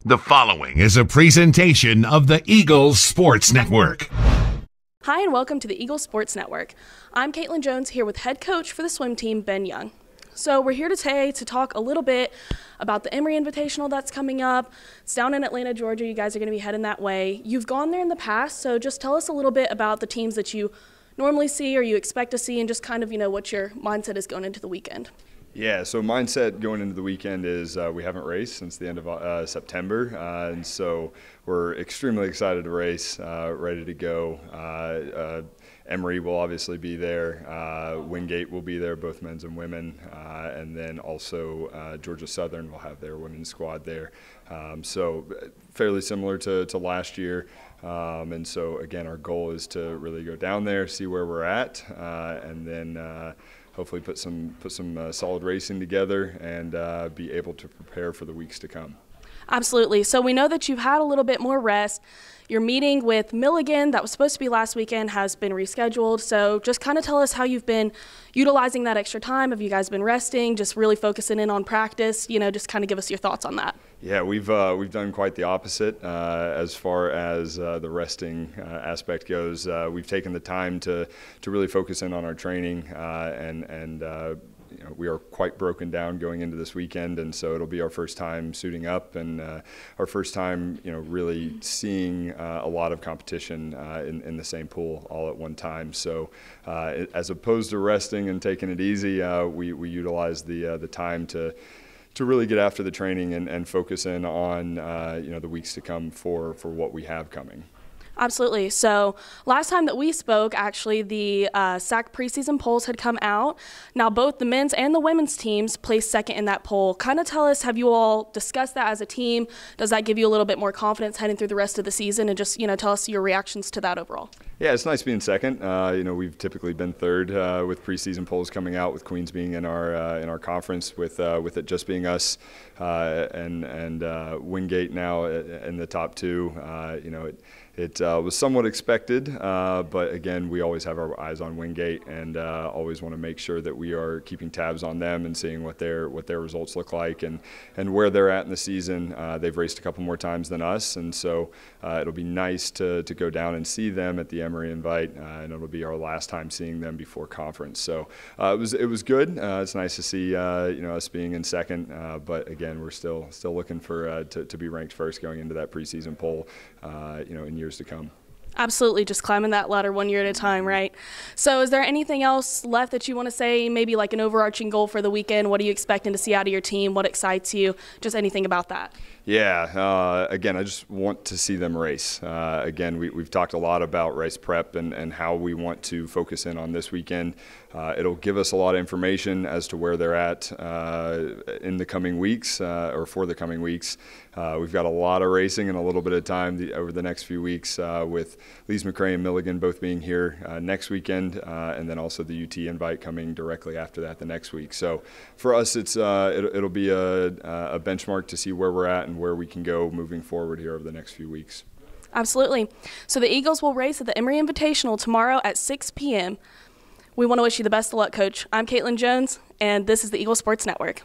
The following is a presentation of the Eagles Sports Network. Hi, and welcome to the Eagles Sports Network. I'm Caitlin Jones here with head coach for the swim team, Ben Young. So we're here today to talk a little bit about the Emory Invitational that's coming up. It's down in Atlanta, Georgia. You guys are going to be heading that way. You've gone there in the past, so just tell us a little bit about the teams that you normally see or you expect to see, and just kind of, what your mindset is going into the weekend. Yeah, so mindset going into the weekend is we haven't raced since the end of September, and so we're extremely excited to race, ready to go. Emory will obviously be there. Wingate will be there, both men's and women, and then also Georgia Southern will have their women's squad there. So fairly similar to last year. And so, again, our goal is to really go down there, see where we're at, and then hopefully put some solid racing together and be able to prepare for the weeks to come. Absolutely. So we know that you've had a little bit more rest. Your meeting with Milligan that was supposed to be last weekend has been rescheduled. So just kind of tell us how you've been utilizing that extra time. Have you guys been resting, just really focusing in on practice? Just kind of give us your thoughts on that. Yeah, we've done quite the opposite as far as the resting aspect goes. We've taken the time to really focus in on our training and we are quite broken down going into this weekend, and so it'll be our first time suiting up and our first time, really seeing a lot of competition in the same pool all at one time. So as opposed to resting and taking it easy, we utilize the time to really get after the training and focus in on the weeks to come for what we have coming. Absolutely. So last time that we spoke, actually, the SAC preseason polls had come out. Now, both the men's and the women's teams placed second in that poll. Kind of tell us, have you all discussed that as a team? Does that give you a little bit more confidence heading through the rest of the season? And just, tell us your reactions to that overall. Yeah, it's nice being second. We've typically been third with preseason polls coming out, with Queens being in our conference, with it just being us and Wingate now in the top two. It was somewhat expected, but again, we always have our eyes on Wingate and always want to make sure that we are keeping tabs on them and seeing what their results look like and where they're at in the season. They've raced a couple more times than us, and so it'll be nice to go down and see them at the Emory Invite, and it'll be our last time seeing them before conference. So it was good. It's nice to see us being in second, but again, we're still looking for to be ranked first going into that preseason poll, in years to come. Absolutely, just climbing that ladder one year at a time, right? So is there anything else left that you want to say, maybe like an overarching goal for the weekend? What are you expecting to see out of your team? What excites you? Just anything about that? Yeah, again, I just want to see them race. Again, we've talked a lot about race prep and how we want to focus in on this weekend. It'll give us a lot of information as to where they're at in the coming weeks or for the coming weeks. We've got a lot of racing and a little bit of time over the next few weeks with Lees McRae and Milligan both being here next weekend, and then also the UT invite coming directly after that the next week. So for us, it'll be a benchmark to see where we're at and where we can go moving forward here over the next few weeks. Absolutely. So the Eagles will race at the Emory Invitational tomorrow at 6 p.m. We want to wish you the best of luck, Coach. I'm Caitlin Jones, and this is the Eagles Sports Network.